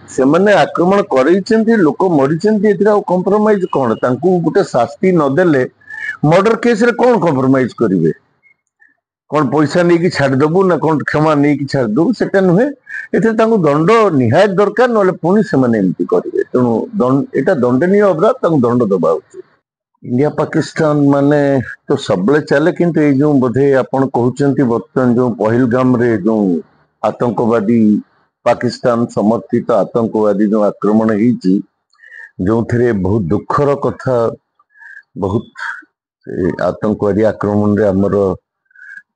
ସେମାନେ ଆକ୍ରମଣ କରେଇଛନ୍ତି, ଲୋକ ମରିଛନ୍ତି, ଏଥିରେ ଆଉ କମ୍ପ୍ରମାଇଜ କଣ? ତାଙ୍କୁ ଗୋଟେ ଶାସ୍ତି ନଦେଲେ ମର୍ଡର କେସରେ କଣ କମ୍ପ୍ରମାଇଜ କରିବେ? କଣ ପଇସା ନେଇକି ଛାଡିଦବୁ ନା କଣ କ୍ଷମା ନେଇକି ଛାଡିଦବୁ? ସେଟା ନୁହେଁ। ଏଥିରେ ତାଙ୍କୁ ଦଣ୍ଡ ନିହାତି ଦରକାର, ନହେଲେ ପୁଣି ସେମାନେ ଏମିତି କରିବେ। ତେଣୁ ଏଟା ଦଣ୍ଡନୀୟ ଅପରାଧ, ତାଙ୍କୁ ଦଣ୍ଡ ଦବା ଉଚିତ। इंडिया पाकिस्तान माने तो सबले चले, किंतु ये जो बोधे आपण कहउचंती बर्तमान जो पहलगाम रे जो आतंकवादी पाकिस्तान समर्थित आतंकवादी जो आक्रमण होईची, जो थे बहुत दुखर कथा, बहुत आतंकवादी आक्रमण रे हमर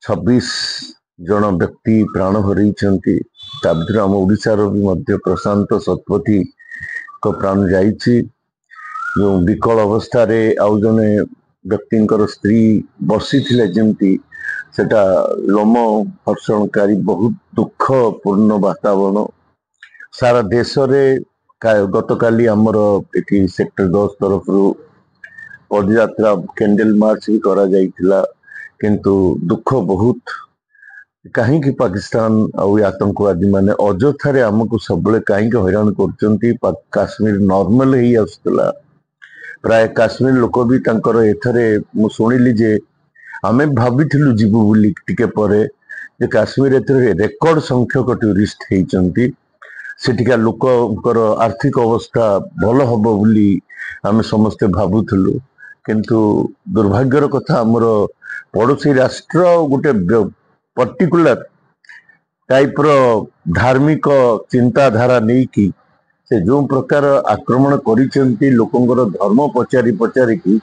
26 जन व्यक्ति प्राण हरइछंती। ता भीतर हम ओडिसा रो भी मध्य प्रशांत शतपथी को प्राण जाईची। जो विकल अवस्था रे आउ जने व्यक्तिंकर स्त्री बसी थिले जेमती, सेटा लोम हर्षणकारी बहुत दुखपूर्ण वातावरण सारा देश रे। गतकाली आमर एटी सेक्टर 10 तरफ पदयात्रा कैंडल मार्च भी करा जाइथिला, किंतु दुख बहुत। कहीं पाकिस्तान आतंकवादी माने अजथारे आमको सबले कहीं हैरान करचंती। काश्मीर नॉर्मल ही आसुला, प्राय काश्मीर लोक भी तांकर एथरे मु सुनिली जे आमे भाबिथिलु जीवु बुली टिके परे, जे काश्मीर एथरे रेकर्ड संख्यक टूरिस्ट हेइचंती। सेठिका लोककर आर्थिक अवस्था भल हबो बुली आमे समस्ते भाबुथिलु, किंतु दुर्भाग्यर कथा हमर पड़ोसी राष्ट्र गोटे पर्टिकुलर टाइप रो धार्मिक चिंताधारा नहीं की से जो प्रकार आक्रमण करिसेंती लोकंगर धर्म पचारि पचारि की,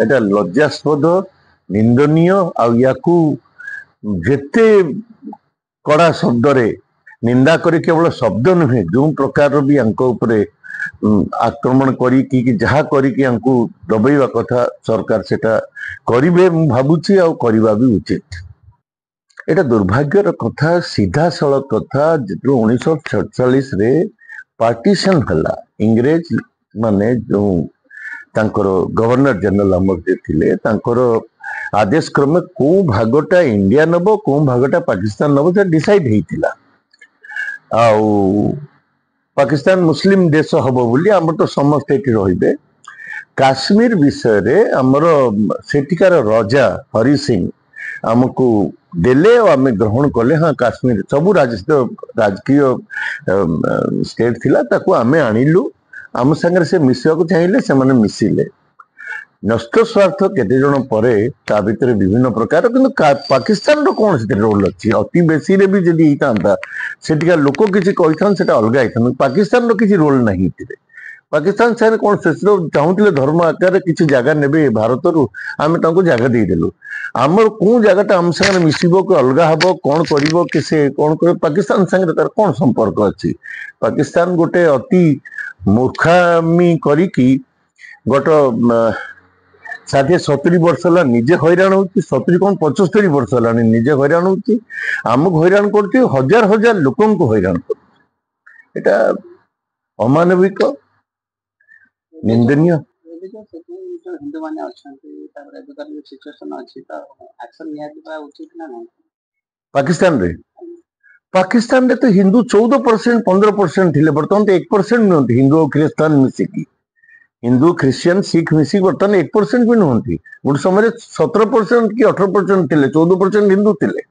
एटा लज्जास्पद, निंदनीय। आ याकू जेते कड़ा शब्द रे निंदा करी, केवल शब्द नुहे, जो प्रकार भी आंको उपरे आक्रमण करी कि जहा करी कि आंको दबेଇବା कथा सरकार सेटा करिवे मु भाबुची, आ करिवा भी उचित। एटा दुर्भाग्यर कथा, सीधा सड़क कथा। जो 1947 रे पार्टीशन हला, इंग्रेज माने जो तांकर गवर्नर जनरल अमर जे थिले, तांकर आदेश क्रमे को भागटा इंडिया नबो, को भागटा पाकिस्तान नबो, से डिसाइड हेइतिला। आउ पाकिस्तान मुस्लिम देश हबो बोली हमर तो समस्त एठी रहिबे। काश्मीर विषय रे हमर सेठिकार राजा हरि सिंह आमको देले और आम ग्रहण कले। हाँ, काश्मीर सबू राजकीय स्टेट थिला, ताकू आमे आनिलु, आम संगे से मिसिया चाहिए से माने मिसिले। नष्ट स्वार्थ केते जन परे ता भितर विभिन्न प्रकार, किंतु पाकिस्तान रो कोन से रोल अछि? अति बेसी रे भी जदी हितांता सेटिका लोक किछि कहिथान, सेटा अलगा हितान। पाकिस्तान रो किछि रोल नाही थिले। पाकिस्तान से कौन से चाहूले धर्म आकार किसी जगह ने भारत रु आम जगह देदेलु। आमर कौ जगह आम सागर मिसब कि अलग हम कौन कर कि से कौन कर, पाकिस्तान संगे तार कौन संपर्क अच्छी? पाकिस्तान गोटे अति मूर्खामी करी गोटे 60-70 वर्ष है निजे हैरान हो, 70 कौन 75 वर्ष है निजे हैरान हो, आमको हैरान कर हजार हजार लोक हैरान कर, अमानविक, निंदनीय। हिंदू माने सिचुएशन अछि त एक्शन निया उचित ना नहीं? पाकिस्तान रे तो हिंदू 14% 15% थिले, बर्तमान तो 1% नुहति। हिंदू और ख्रीस्टान मिसिकी, हिंदू क्रिश्चियन सिख मिसिक बर्तमान 1% भी नुहति। गोटे समय 17% कि 18% थिले, 14% हिंदू थिले।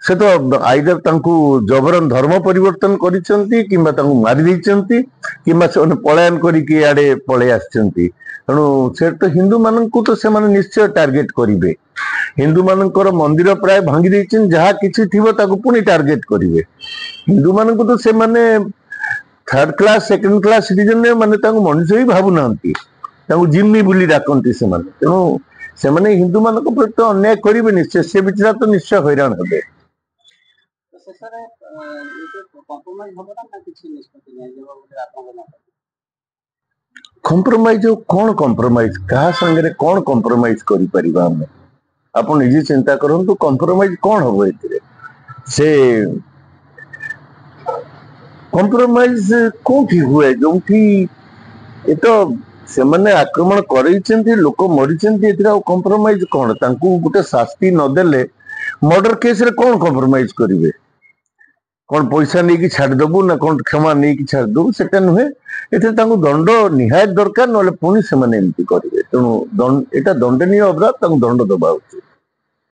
से तो आइदर तांकू जबरन धर्म परिवर्तन करिसेंती, किंबा तांकू मारि दैसेंती, किंबा से पलायन करिके आडे पळे आछंती। तेणु से तो हिंदू माननकू तो से माने निश्चय टार्गेट करिवे। हिंदू मानकर मंदिर प्राय भांगी दैछन, जहा किछि थिबो ताकू पुनी टार्गेट करिवे। हिंदू माननकू तो से माने third class second class citizen ने माने तांकू मनुष्य ही भाबु नांती, तांकू जिम्मी बुली डाकंती से माने। तेणु से माने हिंदू मानक प्रति अन्याय करिवे निश्चय, से बिचरा तो निश्चय हैरान हेबे। तो से सर ये कॉम्प्रोमाइज होबो ना किछि निष्पत्ति नै जेबो बोले आपन बना कॉम्प्रोमाइज कौन? कॉम्प्रोमाइज कहा संगे कौन कॉम्प्रोमाइज करि परिबा हम? आपन निजे चिंता करंतु कॉम्प्रोमाइज कौन होबो एथिरे? से कॉम्प्रोमाइज कोठी हुए जोठी ए तो से माने आक्रमण करिसेंती, लोक मरिसेंती, एथिरा कॉम्प्रोमाइज कौन? तांकू गुटे शास्ति न देले मर्डर केस रे कौन कॉम्प्रोमाइज करिवे? कौन पैसा नहीं कि छाड़देबू ना कौन क्षमा नहीं कि छाड़देबू सेटा नुहे एथे तांको दंड निहायत दरकार नले पुणी से माने एमती करिवे तेणु एटा दंडनीय अपराध तांको दंड दबा उचित।